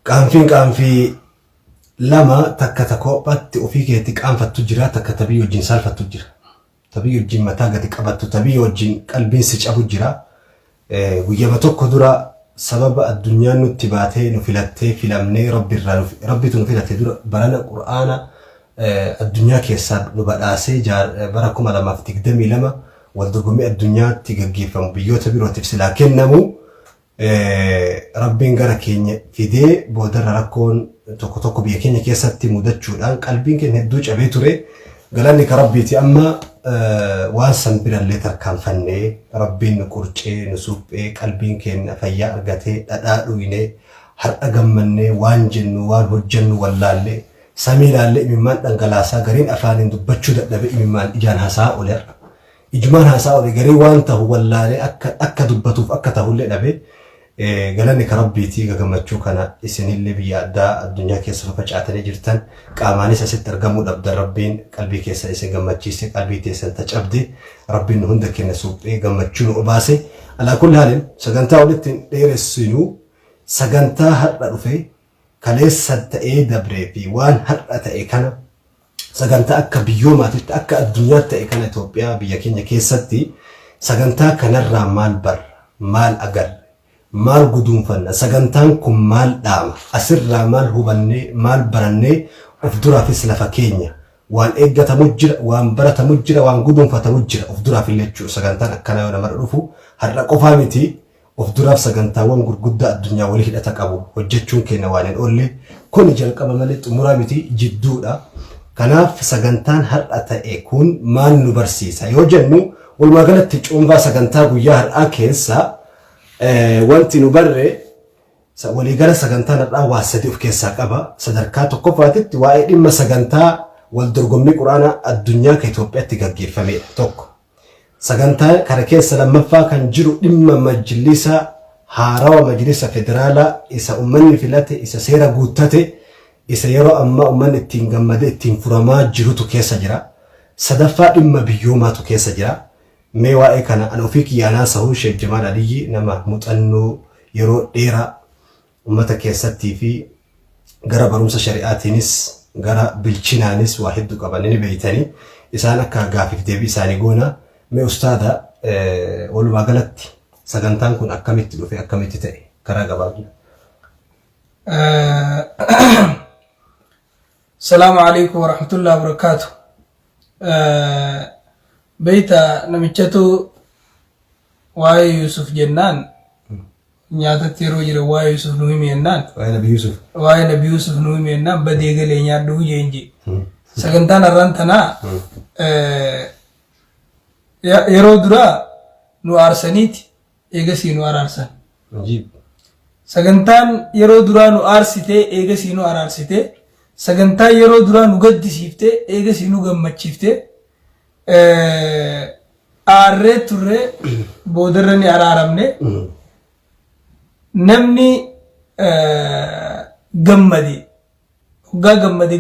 قام في لما تكتكو بات وفيك تقام فتجرا تكتبي وجين سال فتجرا تبي وجين متاجة قبضت تبي وجين قلبين سج أبو جرا ويجمعتك درا سبب الدنيا نتباته نفلته فيلمني ربي تنفلته درا برنا القرآن الدنيا كيساد نبأسي جار براكم على ما فتقدمي لما والدقومي الدنيا تيجي فم بيوت بيرو تفصل لكن نمو ربين غرا كينيا فيدي بودر راكون توكو بيا كينيا كيساتي مودتشودان قلبين كن هدوج ابيتوري غلاني كربيتي اما واسن بيرن لتر كان فني ربين قرچي نسوبي قلبين كن فيا ارغتي ددادويني هر اغمني وانجن وان وجن ولالي سميرالي ميمان دنگلاسا غرين افانين دبچو ددبي ميمان اجان حسا اولر اجمان حسا اولر غري وانته ولالي اكا دبتوف اكا تهول دبي غلاني كربيتي غمچو كنا اسن اللي بيادا الدنيا كيس ففچاتني جرتن قاماني سسترغمو دبد ربين قلبي كيس اسن غمچيس قلبي تيسن تچبدي ربين هندك نسوب غمچو وباسي على كل حال سغنتا ولتن ديرسينو سغنتا هدفي كليس سدئ دبري في وان هدأتئ كنا سغنتا اكا بيومات اكا الدنيا تئ كنا توبيا بيكينيا كيستي سغنتا كنرا مال بر مال اقل مال قدوم فن سغنتان كم مال دام أسر مال هبني مال برني أفدرا في سلفا كينيا وان إيجا تمجر وان برا تمجر وان قدوم فتمجر أفدرا في الليتشو سغنتان أكنا ولا مرعرفو هرقو فامتي أفدرا في سغنتان وان قد الدنيا وليه لأتكابو وجدشون كينا وانين أولي كون جلق ممالت مرامتي جدودا كناف سغنتان هرقتا يكون مال نبرسيسا يوجنو والمغالت تجعون سغنتان وياهر آكيسا wanti nu barre wali gara sagantaa nadhaa waasati of keessaa qaba sadarkaa tokko faatitti waa'ee dhimma sagantaa wal dorgommii quraana addunyaa ka Itoophiyaatti gaggeeffame tokko sagantaa kana keessa lammaffaa kan jiru dhimma majlisa haarawa majlisa federaalaa isa ummanni filate isa seera guuttate isa yeroo amma ummanni ittiin gammade ittiin furamaa jirutu keessa jira sadaffaa dhimma biyyoomaatu keessa jira ميوا إكنا أنا فيك يانا سهو شيخ جمال علي نما متأنو يرو ديرا أمتك يستي في غرا برومس شريعاتينس غرا بالچينانس واحد دو قبلني بيتاني إسانا كغافيف ديبي ساني قونا مي أستاذة ولو باقلت سغنتان كون أكاميت دو في أكاميت تأي كرا قبالنا السلام عليكم ورحمة الله وبركاته بيتا نمشتو واي يوسف جنان نياتا تيرو جرا واي يوسف نومي جنان واي نبي يوسف نومي جنان بدي قال نياد دو جينجي سكنتان الرانتنا يرو درا نو ارسنيت ايغسي نو ارسن عجيب سكنتان يرو درا نو ارسيتي ايغسي نو ارسيتي سكنتان يرو درا نو قدسيفته ايغسي نو غمچيفته arre turre bodarani araramne namni gammadi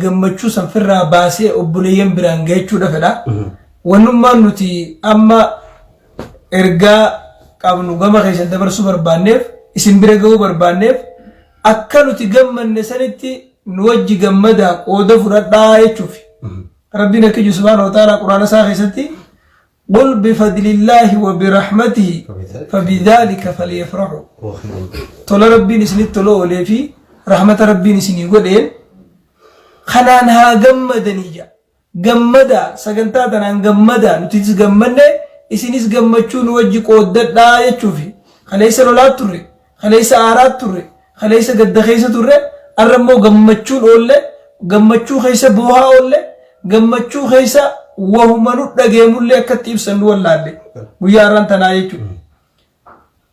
gammachu sanfirra baase obbuleeyyan biraan geechuu fedha wannummaan nuti amma erga qabnu gama keessan dabarsu barbaanneef isin bira ga'uu barbaanneef akka nuti gammanne sanitti nu wajji gammada qooda fudhadhaa jechuuf ربنا كي سبحانه وتعالى قرآن ساخستي قل بفضل الله وبرحمته فبذلك فليفرحوا طول ربي نسني طلو وليفي رحمة ربي نسني قدين خنانها جمدنيجا جمدا سجنتاتنا جمدا نتيجة جمدنا إسنيس جمدشون وجه قدر لا يشوفي خليس رولات تري خليس آرات تري خليس قد خيس تري الرمو جمدشون أولى جمدشون خيس بوها أولى gammachu khaysa wahumanu dhageemulle akkatti ibsan wallaale guyaaran tanaayichu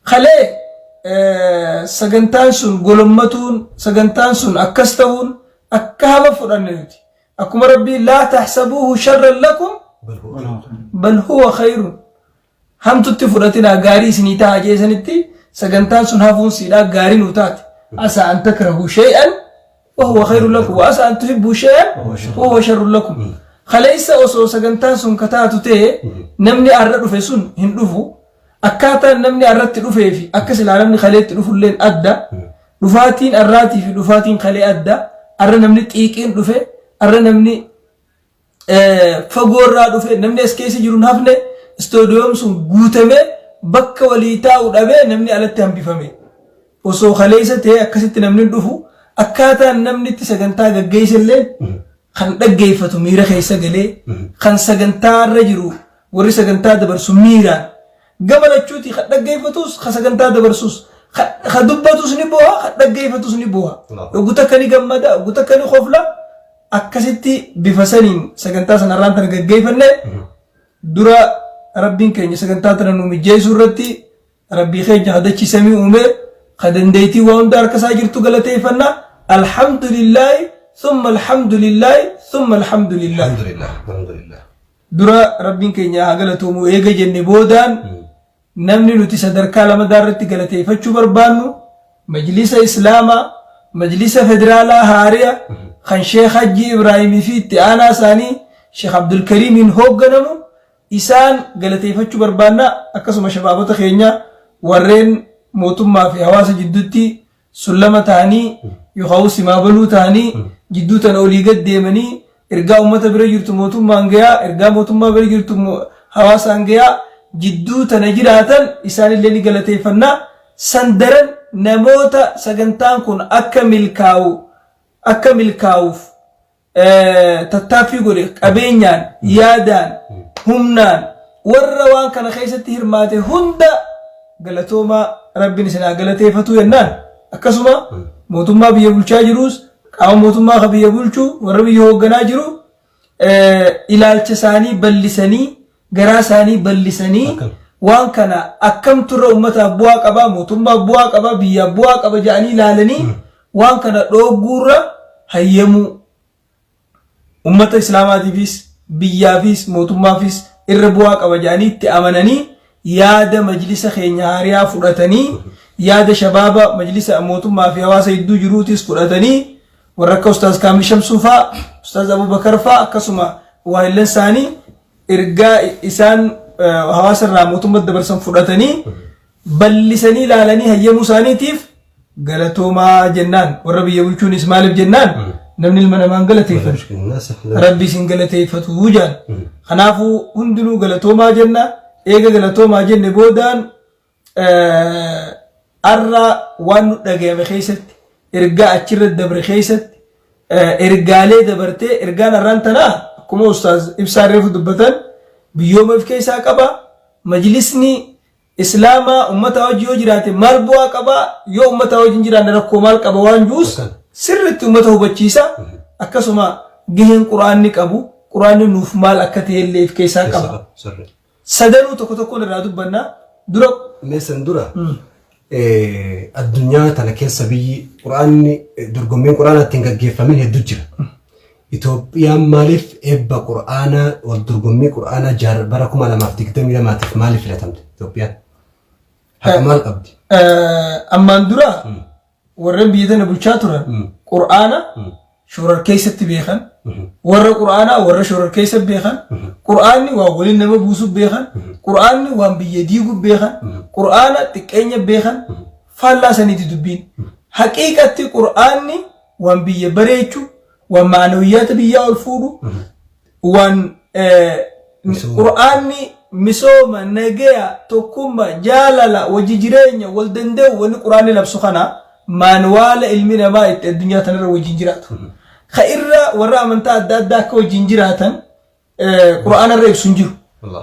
khale sagantaan sun golommatuun sagantaan sun akkas ta'uun akka hama fudhanneeti akkuma rabbi la tahsabuhu sharran lakum bal huwa khairun hamtutti fudhatina gaari isinii ta'a jeesanitti sagantaan sun hafuun siidhaa gaari nu taate asa an takrahu shay'an وهو خير لكم وأسى أن تحبوا شيئا وهو شر لكم خليس أوسو سجنتان سون كتاتو تيه نمني أرد في سون هندوفو أكاتا نمني أرد تلوفي في أكسل على نمني خليت تلوفو لين أدى dhufaatiin arraatii fi dhufaatiin kalee adda arra namni xiiqiin dhufe arra namni fagoorraa dhufe namni as keessa jiru hafne istoodiyoom sun guutame bakka walii taa'u dhabee namni alatti hambifame osoo kaleessa ta'e akkasitti namni dhufu akkaataan namni itti sagantaa gaggeessallee kan dhaggeeffatu miira keessa galee kan sagantaa irra jiru warri sagantaa dabarsu miiraan gamalachuuti kan dhaggeeffatus kan sagantaa dabarsus kan dubbatus ni bu'a kan dhaggeeffatus ni bu'a oguta kan gammada oguta kan khofla akkasitti bifa saniin sagantaa sanarraan tan gaggeeffanne dura rabbiin keenya sagantaa tana nu mijeessuu irratti rabbii keenya hadachi samii uume kadandeetii waa hunda harka isaa jirtu galateeffanna alhamdulillah ثم الحمد لله ثم الحمد لله الحمد لله درا ربين كينيا غلطومو ايغا جني بودان نمني نوتي صدركا لما دارتي غلطي فچو بربانو مجلس اسلاما مجلس فدرالا هاريا خان شيخ حجي ابراهيم في انا ثاني شيخ عبد الكريم هوغنمو إسان غلطي فچو بربانا اكسما شبابو خينيا ورين موتما في حواس جدتي سلمة تاني يخاوس ما بلو تاني جدوتا أولي قد ديماني إرقا أمتا برجرتو موتو مانجيا إرقا موتو ما برجرتو حواس أنجيا جدوتا نجراتا إسان اللي نقلتي فنا سندرن نموتا سجنتان كون أكمل كاوف تتافي قولي أبينيان يادان همنان والروان كان خيستي هرماتي هندا قلتوما ربي نسنا قلتي فتو ينان أكسما موتما بيا بلشا جروس قام موتما خبيا بلشو وربي يوغنا جرو ilaalcha ballisanii garaa isaanii ballisanii waan kana akkam turre ummata bu'aa qaba mootummaa bu'aa qaba biyya bu'aa qaba jedhanii ilaalanii waan kana dhoogguurra hayyamu ummata islaamaatiifis biyyaafis mootummaafis irra bu'aa qaba jedhanii itti amananii yaada majlisa keenya hariyaa fudhatanii yaada shabaaba majlisa mootummaa fi hawaasa hedduu jiruutis fudhatanii warra akka ustaaz Kaamil Shamsuu faa ustaaz Abubakar faa akkasuma waayillan isaanii ergaa isaan hawaasa irraa mootummaa dabarsan fudhatanii ballisanii ilaalanii hayyamuu isaaniitiif galatoomaa jennaan warra biyya bulchuunis maaliif jennaan namni ilma namaan galateeffatu rabbi isin galateeffatu jaan kanaafuu hundinuu galatoomaa jenna eega galatoomaa jenne boodaan arra waan nu dhagayame keessatti ergaa achirra dabre keessatti ergaalee dabartee ergaan arraan tanaa akkuma ustaaz ibsaa reefu dubbatan biyyooma of keessaa qaba majlisni islaamaa ummata wajji yoo jiraate maal bu'aa qaba yoo ummata wajji jiraanne rakkoo maal qaba waan juus sirritti ummata hubachiisa akkasuma gaheen quraanni qabu quraanni nuuf maal akka ta'e illee of keessaa qaba sadanuu tokko tokkoon irraa dubbanna dura meesan dura addunyaa tana keessa biyyi quraanni dorgommiin quraanaa ittiin gaggeeffamin hedduu jira. Itoophiyaan maaliif eebba quraanaa wal dorgommii quraanaa bara 2022 maaliif filatamte Itoophiyaan? Haqa maal qabdi? Ammaan dura warreen biyya tana bulchaa turan quraana shorar keessatti beekan warra quraanaa warra shorar keessa beekan quraanni waa waliin nama buusuuf beekan quraanni waan biyya diiguuf beekan quraana xiqqeenya beekan faallaa saniiti dubbiin haqiiqatti quraanni waan biyya bareechuu waan maanawiyyaata biyyaa ol fuudhu waan quraanni misooma nagaya tokkummaa jaalala wajji jireenya wal danda'u wanni quraanni labsu kana maanwaala ilmi namaa itti addunyaa tanarra wajjin jiraatu خيرا ورا من تعدد كو جنجراتن قرآن الرئيس سنجو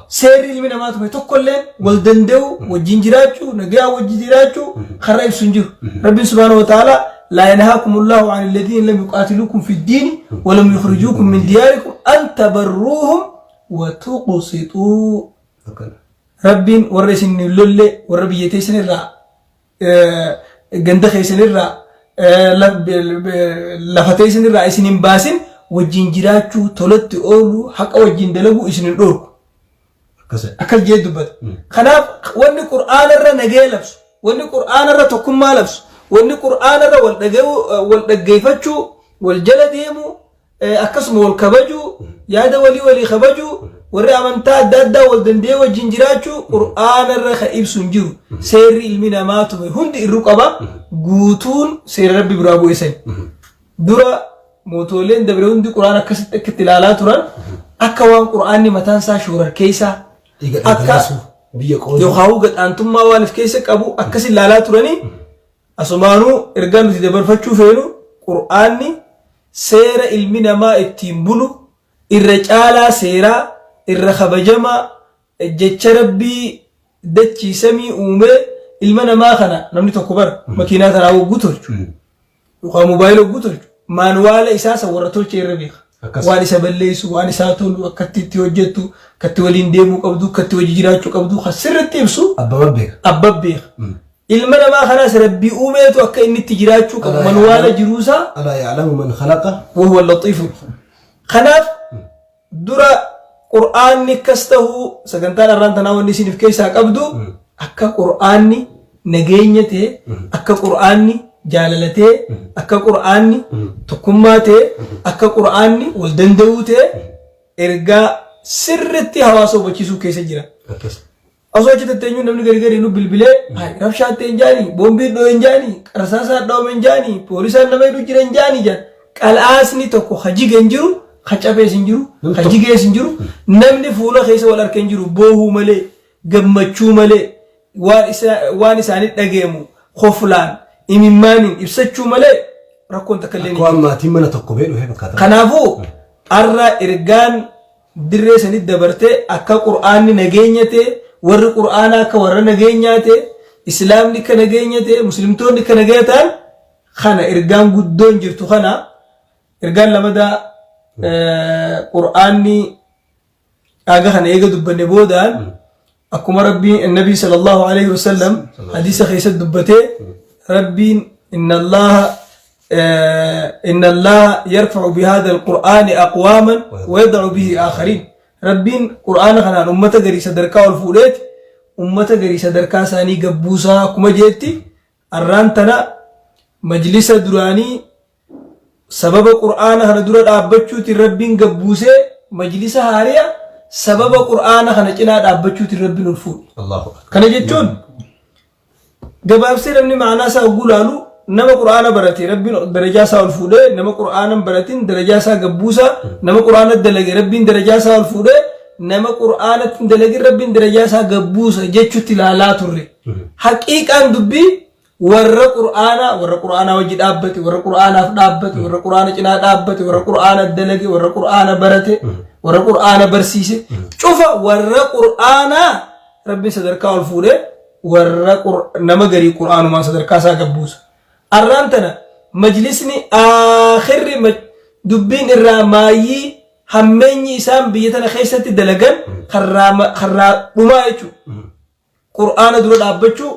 سيري من ما تبي تقولين والدندو والجنجراتو نجا والجنجراتو خرائب سنجو رب سبحانه وتعالى لا ينهاكم الله عن الذين لم يقاتلوكم في الدين ولم يخرجوكم من دياركم أن تبروهم وتقسطوا رب ورسن اللول ورب يتسن الرا جندخ يسن الرا lafatee isin irraa isin hin baasin wajjin jiraachuu tolatti oolu haqa wajjin dalaguu isin hin dhorku akkas jee dubbata kanaaf wanni qur'aana irra nagee labsu wanni qur'aana irra tokkummaa labsu wanni qur'aana irra wal dhaggeeffachuu wal jala deemuu akkasuma wal kabajuu yaada walii kabajuu warri amantaa adda addaa wal dandee wajjin jiraachuu qur'aana irra ka ibsu hin jiru seerri ilmi namaa tume hundi irru qaba guutuun seera rabbi biraa bu'esan dura mootoleen dabre hundi qur'aana akkasitti akka itti ilaalaa turan akka waan qur'aanni mataan isaa shoorar keessaa akka biyya qooduu yookaan gadhaantummaa waan of keessa qabu akkasi ilaalaa turanii asumaanuu ergaa nuti dabarfachuu feenu qur'aanni seera ilmi namaa ittiin bulu irra caalaa seeraa irra kabajamaa jecha rabbii dachii samii uumee ilma namaa kana namni tokko bara makiinaa kanaa hogguu tolchu yookaan moobaayilii hogguu tolchu maanuwaala isaa warra tolchee irra beeka waan isa balleessu waan isaa tolu akkatti itti hojjettu akkatti waliin deemuu qabdu akkatti wajji jiraachuu qabdu sirriitti ibsu abba beeka ilma namaa kanaas rabbii uumeetu akka inni itti jiraachuu qabu maanuwaala jiruusaa alaa ya'lamu man khalaqa wa huwa al-latiif kanaaf dura qur'aanni akkas ta'uu sagantaan irraan tanaa wanni isiniif keessaa qabdu akka qur'aanni nageenya ta'e akka qur'aanni jaalala ta'e akka qur'aanni tokkummaa ta'e akka qur'aanni wal danda'uu ta'e ergaa sirriitti hawaasa hubachiisuu keessa jira. Osoo achi tatteenyuu namni gargari nu bilbilee rabshaan ta'e hin jaanii boombiin dhoo'e hin jaanii qarsaasaan dhawame hin jaanii poolisaan nama hidhuu jira hin jaanii jaan qal'aasni tokko hajige hin jiru hacabees hin jiru hajigees hin jiru namni fuula keessa wal arke hin jiru boohuu malee gammachuu malee waan isaanii dhageemu hoflaan imimmaaniin ibsachuu malee rakkoon takka illee waan maatiin mana tokko beedhu fakkaata. Kanaafuu arra ergaan dirree sanit dabartee akka qur'aanni nageenya ta'e warri qur'aanaa akka warra nageenyaa ta'e islaamni akka nageenya ta'e muslimtoonni akka nageenya ta'an kana ergaan guddoon jirtu kana ergaan lamadaa qur'aanni aga kana eega dubbanne boodaan akkuma rabbiin annabii sallallahu alaihi wasallam hadiisa keessatti dubbatee rabbiin inna Allah yarfa'u bihadha alqur'ani aqwaman wa yad'u bihi akharin rabbiin qur'aana kanaan ummata garii sadarkaa ol fuudheeti ummata garii sadarkaa isaanii gabbuusaa akkuma jeetti arraan tana majlisa duraanii sababa qur'aana kana dura dhaabbachuutiin rabbiin gabbuusee majlisa haariya sababa qur'aana kana cinaa dhaabbachuutiin rabbiin ol fuudhe. Kana jechuun gabaabsee namni ma'anaa isaa hogguu laalu nama qur'aana barate rabbiin darajaa isaa ol fuudhee nama qur'aana baratin darajaa isaa gabbuusaa nama qur'aana dalage rabbiin darajaa isaa ol fuudhee nama qur'aana dalage rabbiin darajaa isaa gabbuusa jechuutti ilaalaa turre. Haqiiqaan dubbii warra qur'aanaa wajji dhaabbate warra qur'aanaaf dhaabbate warra qur'aana cinaa dhaabbate warra qur'aana dalage warra qur'aana barate warra qur'aana barsiise cufa warra qur'aanaa rabbiin sadarkaa ol fuudhee warra nama garii qur'aanumaan sadarkaa isaa gabbuusa. Arraan tana majlisni aakhirri dubbiin irraa maayii hammeenyi isaan biyya tana keessatti dalagan karraa dhumaa jechuudha. Qur'aana dura dhaabbachuu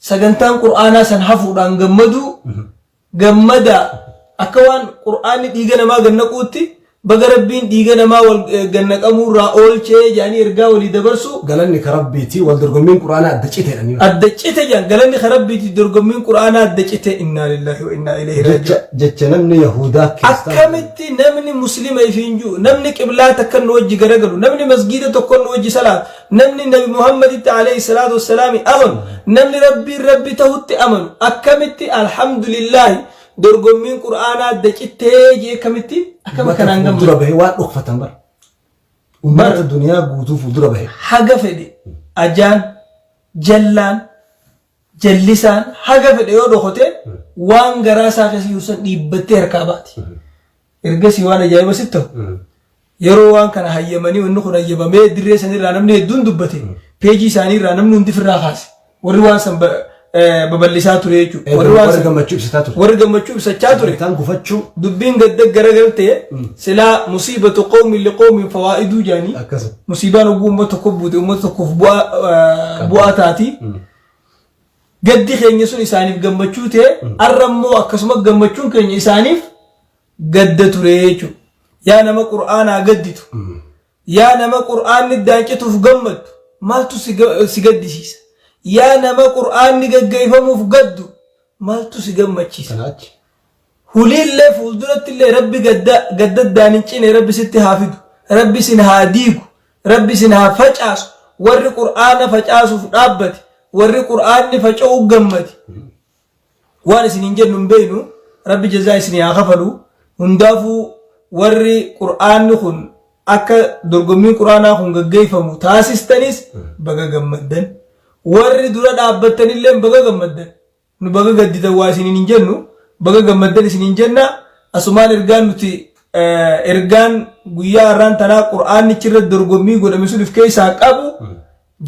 sagantaan qur'aanaa san hafuudhaan gammada akka waan qur'aanni dhiiga namaa gannaquutti baga rabbiin dhiiga namaa wal gannaqamuurraa oolchee jaanii ergaa walii dabarsu galanni ka rabbiiti wal dorgommiin qur'aanaa adda citeedha. Adda cite jaan galanni ka rabbiiti dorgommiin qur'aanaa adda cite innaa lillahi wa innaa ilayhi raaji'uun. Jecha namni yahudaa akkamitti namni muslima ifiin jiru namni qiblaa takka nu wajji garagalu namni masgiida tokko nu wajji salaatu namni nabi muhammaditti alayhi salaatu wassalaami amanu namni rabbi tahutti amanu akkamitti alhamdulillahi dorgommiin qur'aanaa adda cittee jee kamitti akkama kanaan gammadu dura bahe waan dhokfatan bara ummata duniyaa guutuuf dura bahe haga fedhe ajaan jallaan jallisaan haga fedhe yoo dhokote waan garaa isaa keessa yuusan dhiibbattee harkaa baati ergasii waan ajaa'iba sitti ta'u yeroo waan kana hayyamanii wanni kun hayyamamee dirree sanirraa namni hedduun dubbate peejii isaaniirraa namni hundi firraa kaase warri waan san babal'isaa ture jechuudha. Warri gammachuu ibsachaa ture. Dubbiin gadda garagaltee silaa musiibatu qawmin liqawmin fawaa'iduu jaanii. Musiibaan oguu uummata tokko buute uummata tokkoof bu'aa taati. Gaddi keenya sun isaaniif gammachuu ta'e arrammoo akkasuma gammachuun keenya isaaniif gadda ture jechuudha. Yaa nama qur'aanaa gadditu. Yaa nama qur'aanni daanqituuf gammadu maaltu si gaddisiisa? Yaa nama qur'aanni gaggaifamuuf gaddu maaltu si gammachiisa? Huliillee fuuldurattillee rabbi gaddaddaan hin cine rabbi sitti haa fidu rabbi sin haa diigu rabbi sinaa facaasu warri qur'aana facaasuuf dhaabbate warri qur'aanni faca'uu gammade waan isiniin jennu hin beeynu rabbi jazaa isinii haa kafalu hundaafuu warri qur'aanni kun akka dorgommiin qur'aanaa kun gaggeeffamu taasistanis baga gammaddan warri dura dhaabbattanillee baga gammaddan nu baga gadditan waa isiniin hin jennu baga gammaddan isiniin jenna asumaan ergaan nuti ergaan guyyaa har'aan tanaa qur'aanichirra dorgommii godhame sun of keessaa qabu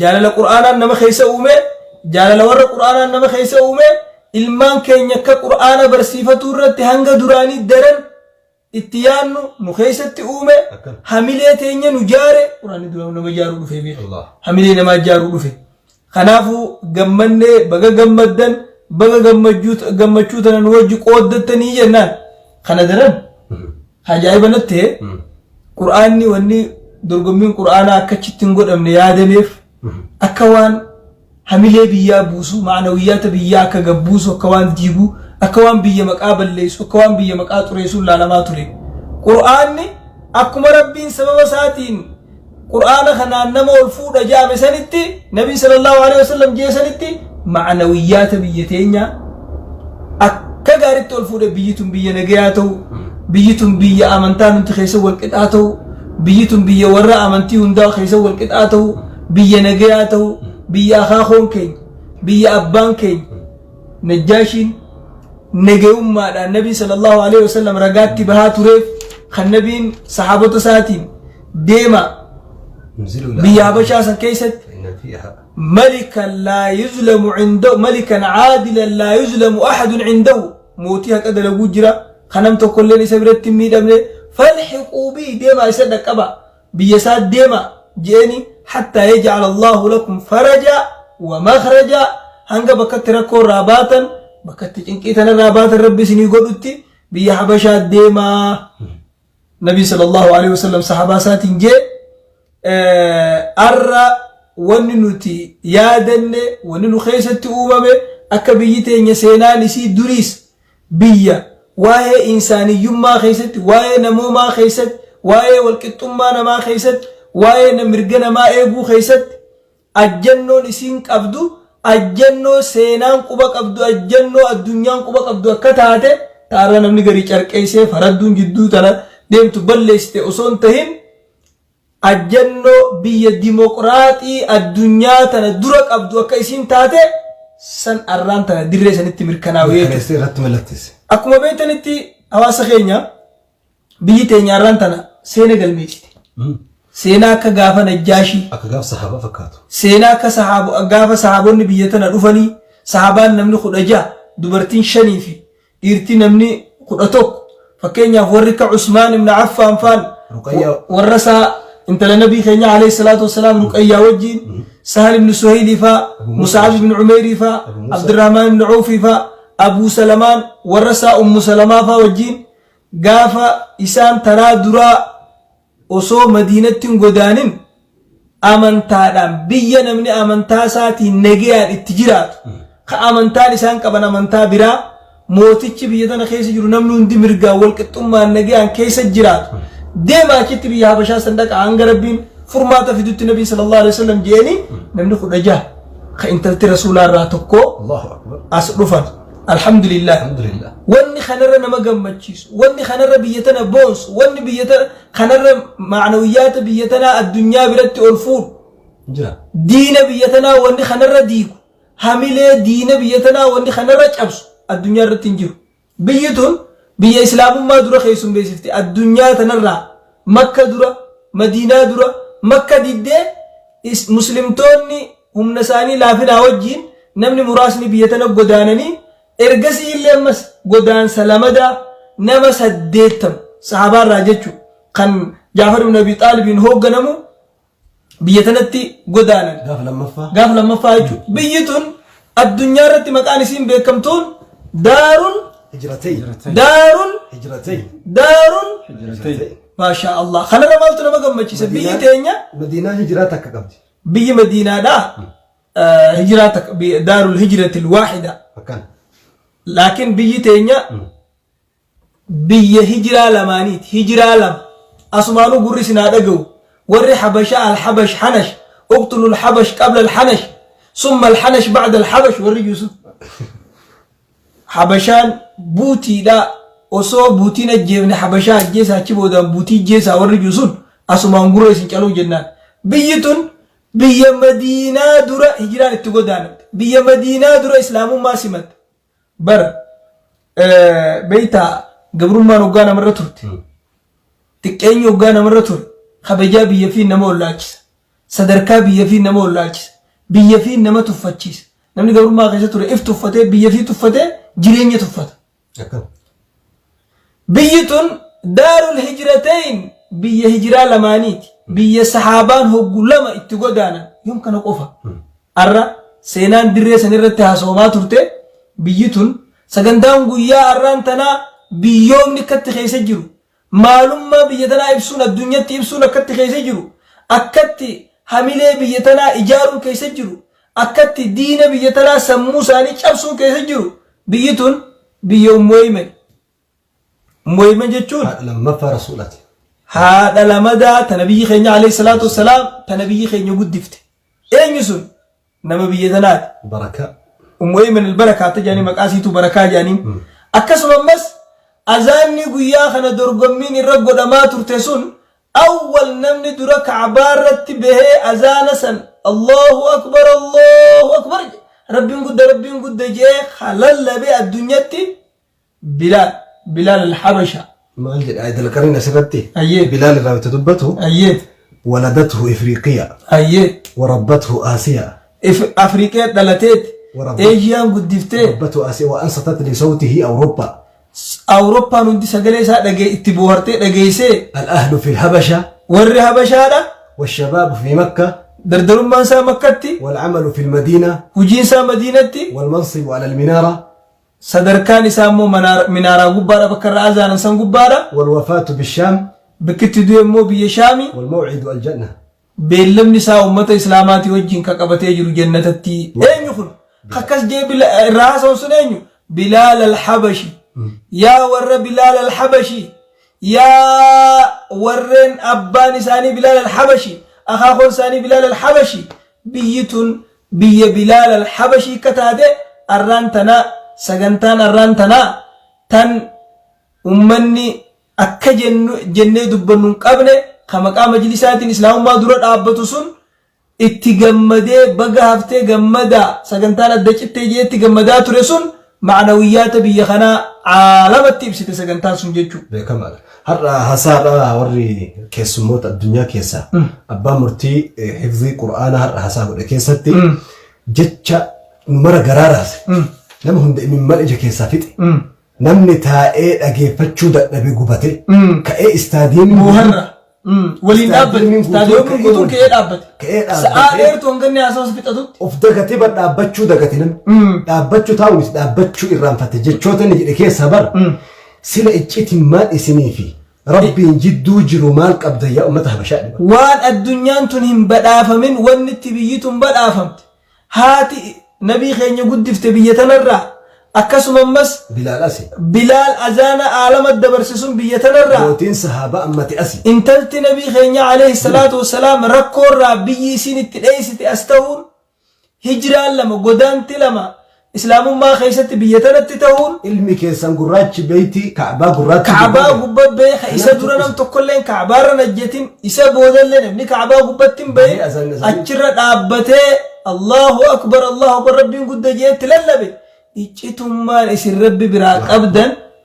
jaalala qur'aanaan nama keessa uume jaalala warra qur'aanaan nama keessa uume ilmaan keenya akka qur'aana barsiifatu irratti hanga duraanii daran itti yaannu nu keessatti uume hamilee teenya nu jaare qur'aanni duraan nama jaaruu dhufe beeku hamilee namaa jaaruu dhufe kanaafuu gammannee baga gammaddan baga gammachuu tanan wajji qooddattanii jennaan kana daran ajaa'iba natti qur'aanni wanni dorgommiin qur'aanaa akkachitti hin godhamne yaadameef akka waan hamilee biyyaa buusu ma'anawiyyaata biyyaa akka gabbuusu akka waan diiguu akka waan biyya maqaa balleessu akka waan biyya maqaa xureessuun laalamaa ture qur'aanni akkuma rabbiin sababa isaatiin qur'aana kanaan nama ol fuudha jaame sanitti nabii sallallahu alaihi wasallam jee sanitti ma'anawiyyaata biyya teenya akka gaaritti ol fuudha biyyitun biyya nagayaa ta'u biyyitun biyya amantaa nuti keessa wal qixaa ta'u biyyitun biyya warra amantii hundaa keessa wal qixaa ta'u biyya nagayaa ta'u biyya akaakoon keenya biyya abbaan keenya najjaashiin nagayummaadhaan nabii sallallahu alaihi wasallam ragaatti bahaa tureef kan nabiin sahaabota isaatiin deema biyya habashaa san keessatti ملكا لا يظلم عنده ملكا عادلا لا يظلم أحد عنده موتي هكذا لو جرا خنمت كلني سبرت ميدمني فالحقوا بي ديما يصدق أبا بيساد ديما جيني حتى يجعل الله لكم فرجا ومخرجا هنگا بكت ركو راباتا بكت جنكيتنا راباتا ربي سني قدوتي بي حبشا ديما نبي صلى الله عليه وسلم صحابة ساتين جي أرى wanni nuti yaadanne wanni nu keessatti uumame akka biyyi teenya seenaan isii duriis biyya waa'ee insaaniyyummaa keessatti waa'ee namoomaa keessatti waa'ee walqixxummaa namaa keessatti waa'ee mirga namaa eeguu keessatti ajjannoon isiin qabdu ajjannoo seenaan quba qabdu ajjannoo addunyaan quba qabdu akka taate taarra namni garii carqeessee faradduun jidduu tana deemtu balleessite osoo hin tahin ajjannoo biyya dimokiraatii addunyaa tana dura qabdu akka isiin taate san arraan tana dirree sanitti mirkanaa'ee akkuma beektanitti hawaasa keenya biyyi teenya arraan tana seena galmeessite seenaa akka gaafa najjaashii akka gaafa sahaaba fakkaatu seenaa akka gaafa sahaabonni biyya tana dhufanii sahaabaan namni 16 dubartiin 5 fi dhiirtii namni 11 fakkeenyaaf warri ka Usmaan ibn Affaan faan warrasaa انت لنبي خينا عليه الصلاة والسلام رقيا وجين سهل بن سهيل فا مصعب بن عمير فا عبد الرحمن بن عوف فا أبو سلمان ورسا سلمة فا وجين قافا إسان ترى درا وصو مدينة قدانين أمنتان بيّن من أمنتا ساتي نجيان التجارات كأمنتا لسان كبنا أمنتا برا موتيش بيّدنا خيس جرو نمنون دي مرقا والكتوما نجيان كيس الجرات ديما كتبي يا بشا صندق عن ربين فرماتا في دوت النبي صلى الله عليه وسلم جيني نملك رجاه خنت رسول الله تكو الله اكبر اسرفا الحمد لله واني خنر ما جمتشيس واني خنر بيتنا بونس واني بيتنا خنر معنويات بيتنا الدنيا برت الفور دين بيتنا واني خنر ديكو حامله دين بيتنا واني خنر ابس الدنيا رتنجو بيتون بيا إسلام ما درا خيسون بيسفتي الدنيا تنرى مكة درا مدينة درا مكة ديدة مسلم توني هم نساني لافنا وجين نمني مراسني بيتنا قدانني إرجسي اللي مس قدان سلامدا نمس هديتم صحابة راجتشو كان جعفر بن أبي طالب هو جنمو بيتنا تي قدانا قاف لما فاجو بيتون الدنيا رتي مكان سين بكمتون دار دار ما شاء الله خلنا مالتنا ما قمتش بيجي تانية مدينة هجراتك قبل بيجي مدينة دا هجراتك دار الهجرة الواحدة مكان لكن بيجي تانية بيجي هجرة لمانيت هجرة لم أسمانو قرسنا دقو ور حبشاء الحبش حنش اقتلوا الحبش قبل الحنش ثم الحنش بعد الحبش ور يوسف حبشان بوتي لا وصو بوتي نجيبني حبشان جيسا تشبودا بوتي جيسا ور يوسف أسمان قروي سنجلو جنان بيتون بيا مدينة درا هجران اتقودان بيا مدينة درا إسلام ما سمت بر بيتا قبرون ما نوغانا مرة ترت تكين يوغانا مرة ترت خبجا بيا فين نمو اللاجس صدركا بيا فين نمو اللاجس بيا فين نما تفتشيس نمني قبرون ما غيشة ترت اف تفته بيا في تفته جرين يتفته بيتون دار الهجرتين بيا هجرة لمانيت بيا صحابان هو لما اتقودانا يمكن أقفها أرى سينان دري سنرتها صوما ترتي بيتون سجندان قويا أران تنا بيوم نكت خيسجرو معلوم ما بيتنا إبسونا الدنيا تيبسونا كت خيسجرو أكت حملة بيتنا إجارو كيسجرو أكت دين بيتنا سمو ساني شابسون كيسجرو بيتون بيوم مويمن جتون لما فرسولتي هذا لمدى تنبي خيني عليه الصلاة والسلام تنبي خيني قد دفت أين يسون نما بيدنات بركة من البركة تجاني مقاسيتو بركة جاني أكسر مس أزاني قيا خنا درقمين الرقو لما ترتسون أول نمني درك عبارة به أزانسا الله أكبر ربي قد جاء خلال بي الدنيا بلال الحبشة ما أجل عيد القرين سرتي أيه بلال الراوي تدبته أيه ولدته إفريقيا أيه وربته آسيا أفريقيا دلتت إيجيان قد دفتة ربته آسيا وأنصتت لصوته أوروبا نودي سجلة سا دقي اتبوهرتي دقيسة الأهل في الحبشة ور حبشة لا والشباب في مكة دردرون ما سا مكتي والعمل في المدينة وجين سا مدينتي والمنصب على المنارة صدركان سامو منارة غبارة بكر أذان سام غبارة والوفاة بالشام بكت دومو بيشامي والموعد الجنة بيلم نساء أمة إسلاماتي وجين كقبتي جرو جنتتي أين يخل خكس جيب الراس وسنينو بلال الحبشي يا ور بلال الحبشي يا ورن أبان ساني بلال الحبشي أخاخون ساني بلال الحبشي بيتون بي بلال الحبشي كتاده أرانتنا سجنتان الرانتنا تن أمني أكجن جنة دبنون قبله خمقام مجلسات الإسلام ما درت أبتوسون اتجمده بقى هفته جمدا سجنتان الدجت تيجي اتجمدا ترسون معنويات بيخنا عالم التبسط سجنتان سنجتشو بكمال هرا حسارة وري كيسموت الدنيا كيسا أبا مرتي حفظي قرآن هرا حسابه كيستي جتشا نمر قرارات nama hunda imimmal ija keessaa fixe namni taa'ee dhageeffachuu dadhabe gubate ka'ee istaadiyeemii muharra waliin dhaabbate istaadiyeemii guutuun ka'ee dhaabbate sa'aa dheertu hanganni haasawasa fixatutti of dagatee bar dhaabbachuu dagate namni dhaabbachuu taa'unis dhaabbachuu irraanfate jechoota inni jedhe keessaa bar sila icciitiin maal isinii fi rabbiin jidduu jiru maal qabda yaa ummata habashaa dhiba waan addunyaan tun hin badhaafamin wanni itti biyyituun badhaafamte haati نبي خيني قدفت بيتنا الرا أكسم مس بلال أزانا عالم الدبر سسون بيتنا الرا موتين صحابة أمتي أسي انتلت نبي خيني عليه الصلاة والسلام ركور را بيي سين التليسة أستهون هجرة لما قدانت لما إسلام ما خيست بيتنا التتهون علمي كيسان قراتش بيتي كعبا قبب بي إسا دورانم تقولين كعبا رنجتين إسا بودلين ابني كعبا قبتين بي أجرد أبتي الله أكبر ربي قد جيت للبي إجتم ما إسر ربي براك أبدا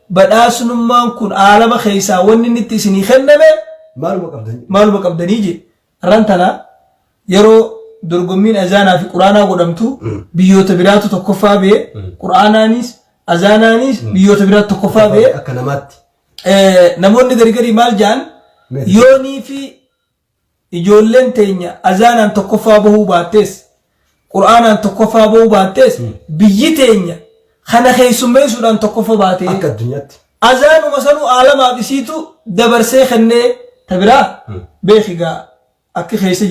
بدأسن ما نكون عالم خيسا وننتي سني خنمي مالو قبدن يجي رانتنا يرو درقمين أزانا في قرآن قدمتو بيوت براتو تقفا بي قرآنانيس أزانانيس بيوت براتو تقفا بي أكنمات نموني غريغري مال جان يوني في إجولين تينيا أزانا تقفا بهو باتيس قرآن تقفا بهو باتيس بيتينيا خنا خيسمي سودان تقفا باتي أكا الدنيا أزان ومسانو عالم أبسيتو دبر سيخني تبرا بيخيغا أكي خيسي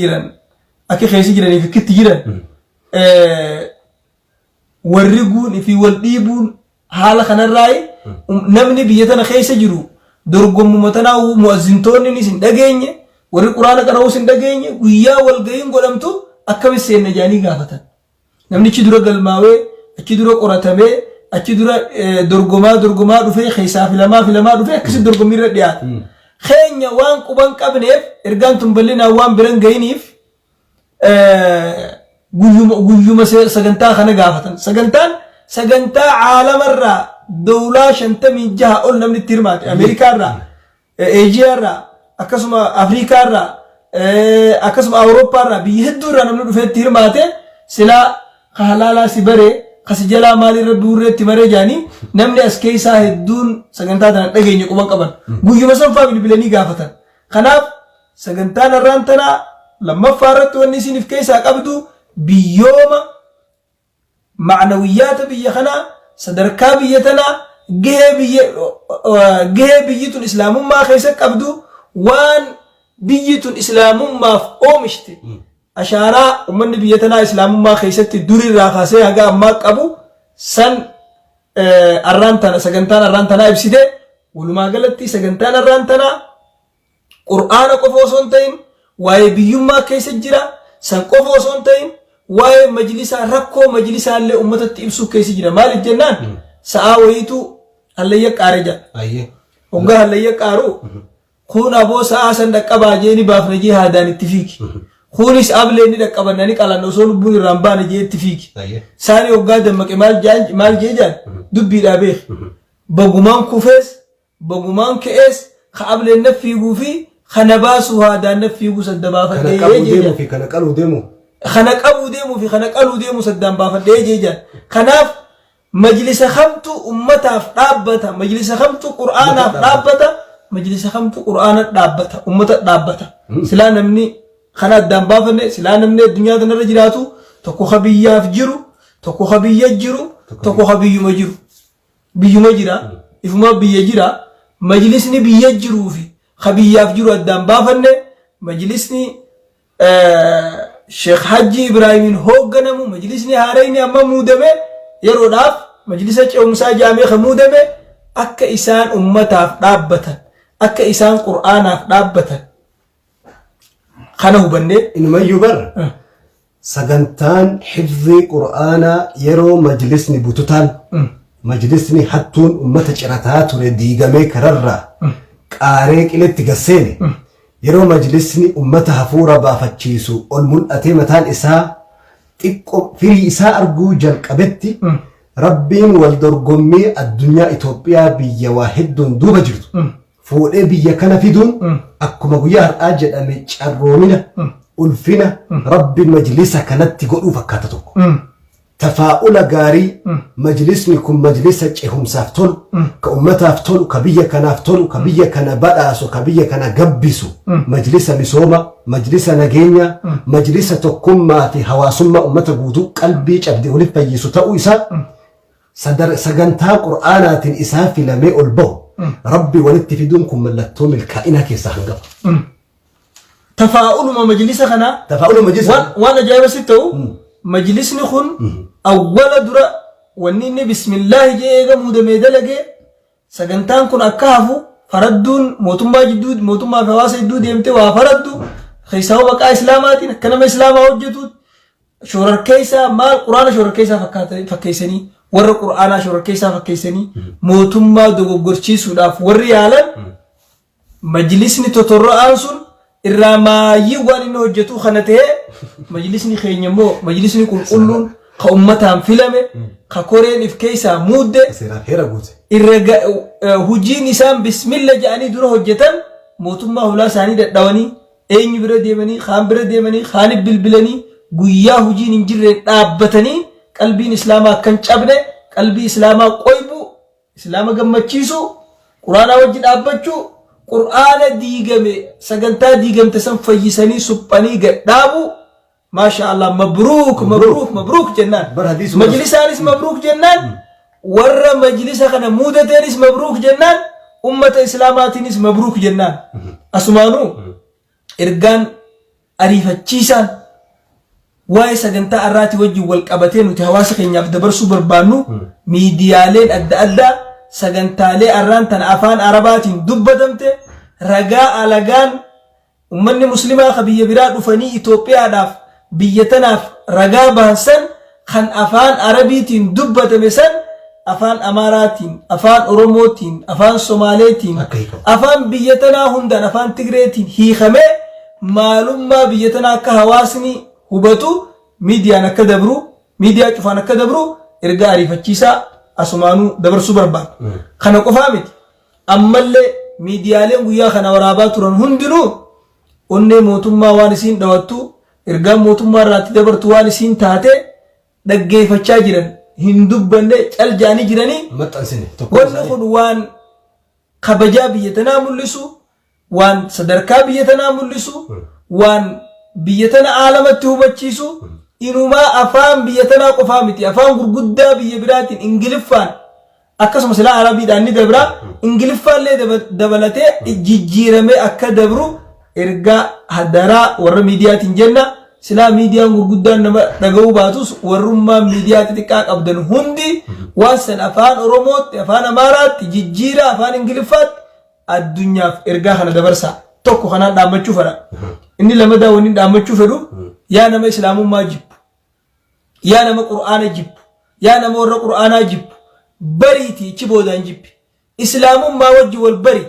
جيران في كت جيران ورقون في والديبون حال خنا الرأي نمني بيتنا خيسي جيرو درقم ممتنا ومؤذنتوني نسين دقيني warri quraana qara'uus hin dhageenye guyyaa walga'iin godhamtu akkamis seenne jaanii gaafatan. Namni achi dura galmaawee achi dura qoratamee achi dura dorgomaa dhufee keessaa filamaa dhufee akkasitti dorgommii irra dhiyaata. Keenya waan quban qabneef ergaan tun bal'inaan waan biran ga'iniif guyyuma sagantaa kana gaafatan. Sagantaa caalamarraa dawlaa 56 ol namni itti hirmaate Ameerikaarraa, Eejiyaarraa, akkasuma Afriikaarraa, akkasuma Awurooppaarraa biyya hedduurraa namni dhufee itti hirmaate silaa halaalaa si baree kasi jalaa maalirra duurreetti maree jaanii namni as keessaa hedduun sagantaa tana dhageenya quban qaban guyyuma sanfaa bilbilanii gaafatan. Kanaaf sagantaan har'aan tanaa lammaffaa irratti wanni isiniif keessaa qabdu biyyooma macnawiyyaata biyya kanaa sadarkaa biyya tanaa gahee biyyi tun islaamummaa keessa qabdu waan biyyi tun islaamummaaf oomishte ashaaraa ummanni biyya tanaa islaamummaa keessatti durirraa kaasee haga ammaa qabu san arraan tana sagantaan arraan tanaa ibsite. Walumaa galatti sagantaan arraan tanaa qur'aana qofa osoo hin ta'in waa'ee biyyummaa keessa jira san qofa osoo hin ta'in waa'ee majlisaa rakkoo majlisaa illee ummatatti ibsuu keessa jira. Maaliif jennaan sa'aa wayiitu hallayya qaare jedha. Hoggaa hallayya qaaru kun aboo sa'aa san dhaqqabaa jeeni baafna jee haadaan itti fiiki. Kunis ablee ni dhaqqabannani qalan osoo lubbuun irraan baane jee itti fiiki. Saani hoggaa dammaqe maal jee jaan dubbiidhaa beek. Bagumaan kufees bagumaan ka'ees ka ableen na fiiguu fi kana baasuu haadaan na fiiguu sadda baafadhee jee jaan. Kana qaluu deemu. Kana qabuu deemuu fi kana qaluu deemu saddaan baafadhee jee jaan. Kanaaf majlisa kamtu ummataaf dhaabbata, majlisa kamtu qur'aanaaf dhaabbata, majlisa kamtu qur'aana dhaabbata, ummata dhaabbata. Silaa namni kana addaan baafanne silaa namni addunyaa kanarra jiraatu tokko ka biyyaaf jiru, tokko ka biyya jiru, tokko ka biyyuma jiru. Biyyuma jira, ifuma biyya jira, majlisni biyya jiruu fi ka biyyaaf jiru addaan baafanne majlisni Sheekh Hajji Ibraahimin hoogganamu majlisni haarayni amma muudame yeroodhaaf majlisa ce'umsaa jaamee kan muudame akka isaan ummataaf dhaabbatan, akka isaan qur'aanaaf dhaabbatan kana hubanne inumayyuu bara sagantaan hifzii qur'aanaa yeroo majlisni bututaan majlisni hattuun ummata cirataa ture diigamee kararraa qaaree qiletti gasseene yeroo majlisni ummata hafuura baafachiisu ol mul'atee mataan isaa xiqqoo firii isaa arguu jalqabetti rabbiin wal dorgommii addunyaa Itoophiyaa biyya waa hedduun duuba jirtu fuudhee biyya kana fiduun akkuma guyyaa har'aa jedhame carroomina ulfina rabbiin majlisa kanatti godhuu fakkaata tokko. Tafaa'ula gaarii majlisni kun majlisa cehumsaaf tolu ka ummataaf tolu ka biyya kanaaf tolu ka biyya kana badhaasu ka biyya kana gabbisu majlisa misooma majlisa nageenya majlisa tokkummaa fi hawaasummaa ummata guutuu qalbii cabdee waliif fayyisu ta'uu isaa sagantaa qur'aanaatiin isaa filamee ol bahu rabbi walitti fiduun kun mallattoo milkaa'inaa keessaa hangafa. Tafaa'uluma majlisa kanaa tafaa'uluma majlisa waan ajaa'iba si ta'u majlisni kun awwala dura wanni inni bismillaahi jee eega muudamee dalagee sagantaan kun akka hafu faradduun mootummaa fi hawaasa jidduu deemte waa faraddu keessaa maqaa islaamaatiin akka nama islaamaa hojjetuut shororkeessaa maal quraana shororkeessaa fakkeessanii warra quraanaa shororkeessaa fakkeessanii mootummaa dogoggorchiisuudhaaf warri yaalan majlisni totorra'aan sun irraa maayyii waan inni hojjetu kana ta'e majlisni keenya immoo majlisni qulqulluun ka ummataan filame ka koreen if keessaa muudde irra hujiin isaan bismillah jedhanii dura hojjetan mootummaa hulaa isaanii dadhabanii eenyu bira deemanii kaan bira deemanii kaanif bilbilanii guyyaa hujiin hin jirre dhaabbatanii qalbiin islaamaa akkan cabne qalbii islaamaa qoybu islaama gammachiisu quraanaa wajji dhaabbachuu qur'aana diigame sagantaa diigamte san fayyisanii suphanii gadhaabu maasha Allah mabruuk jennaan majlisaanis mabruuk jennaan warra majlisa kana muudateenis mabruuk jennaan ummata islaamaatiinis mabruuk jennaan asumaanuu ergaan ariifachiisaan waa'ee sagantaa arraati wajjin wal qabatee nuti hawaasa keenyaaf dabarsuu barbaannu miidiyaaleen adda addaa sagantaalee arraan tana afaan arabaatiin dubbatamte ragaa alagaan ummanni muslimaa ka biyya biraa dhufanii Itoophiyaadhaaf biyya tanaaf ragaa baansan kan afaan arabiitiin dubbatame san afaan amaaraatiin afaan oromootiin afaan somaaleetiin afaan biyya tanaa hundaan afaan tigreetiin hiikamee maalummaa biyya tanaa akka hawaasni hubatu miidiyaan akka dabru miidiyaa cufaan akka dabru erga ariifachiisaa asumaanuu dabarsuu barbaada. Kana qofaa miti ammallee miidiyaaleen guyyaa kana waraabaa turan hundinuu onnee mootummaa waan isiin dhawattu ergaa mootummaa irraatti dabartu waan isiin taate dhaggeeffachaa jiran hin dubbanne caljaanii jiranii wanni kun waan kabajaa biyya tanaa mul'isu waan sadarkaa biyya tanaa mul'isu waan biyya tana aalamatti hubachiisu inumaa afaan biyya tanaa qofaa miti afaan gurguddaa biyya biraatiin ingiliffaan akkasuma silaa arabiidhaan ni dabra ingiliffaallee dabalatee jijjiiramee akka dabru ergaa hadaraa warra miidiyaatiin jenna silaa miidiyaan gurguddaan nama dhaga'uu baatus warrummaa miidiyaa xixiqqaa qabdan hundi waan san afaan oromootti afaan amaaraatti jijjiira afaan ingiliffaatti addunyaaf ergaa kana dabarsa tokko kanaan dhaammachuu fedha inni lamadaa wanni dhaammachuu fedhu yaa nama islaamummaa jibbu yaa nama qur'aana jibbu yaa nama warra qur'aanaa jibbu bariitii ichi boodaan jibbi islaamummaa wajji wal bari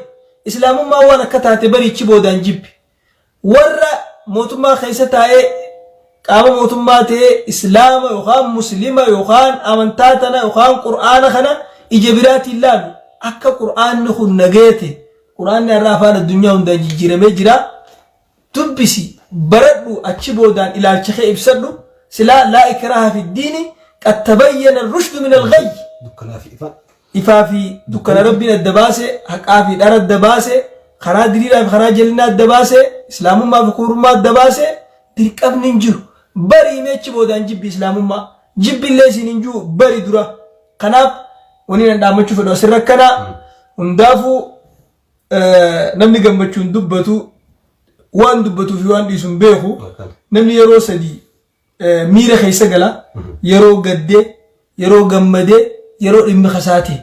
islaamummaa waan akka taate bari ichi boodaan jibbi warra mootummaa keessa taa'ee qaama mootummaa ta'ee islaama yookaan muslima yookaan amantaa tana yookaan qur'aana kana ija biraatiin ilaalu akka qur'aanni kun nageete qur'aanni irraa afaan addunyaa hundaan jijjiiramee jira dubbisi baradhu achi boodaan ilaalcha kee ibsadhu silaa laa ikraha fi diini qad tabayyana ar-rushdu min al-ghayy ifaa fi dukkana rabbiin adda baase haqaa fi dhara adda baase karaa diriiraa fi karaa jallinaa adda baase islaamummaa fi kufrummaa adda baase dirqamni hin jiru bari meechi boodaan jibbi islaamummaa jibbillee isin hin jiru bari dura kanaaf wani nan dhaammachuu fedhu asirra kana hundaafuu namni gammachuun dubbatu waan dubbatuu fi waan dhiisuun beeku namni yeroo sadii miira keessa gala yeroo gaddee yeroo gammadee yeroo dhimmi kasaate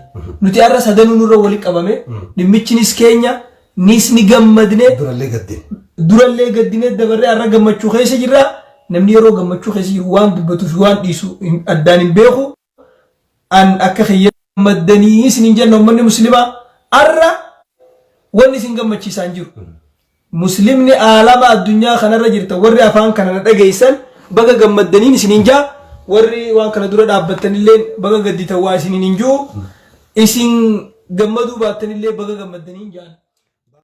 nuti arra sadanuu nurra wali qabame dhimmichinis keenya nis ni gammadne durallee gaddine dabarre arra gammachuu keessa jirra namni yeroo gammachuu keessa jiru waan dubbatu fi waan dhiisu addaan hin beeku an akka gammadanii isin jenna ummanni muslimaa arra wanni isin gammachiisaa hin jiru muslimni aalama addunyaa kanarra jirta warri afaan kana dhageessan baga gammadanii isin jaa warri waan kana dura dhaabbattanillee baga gadditan waa isin hin jiru isin gammaduu baattanillee baga gammadanii jaan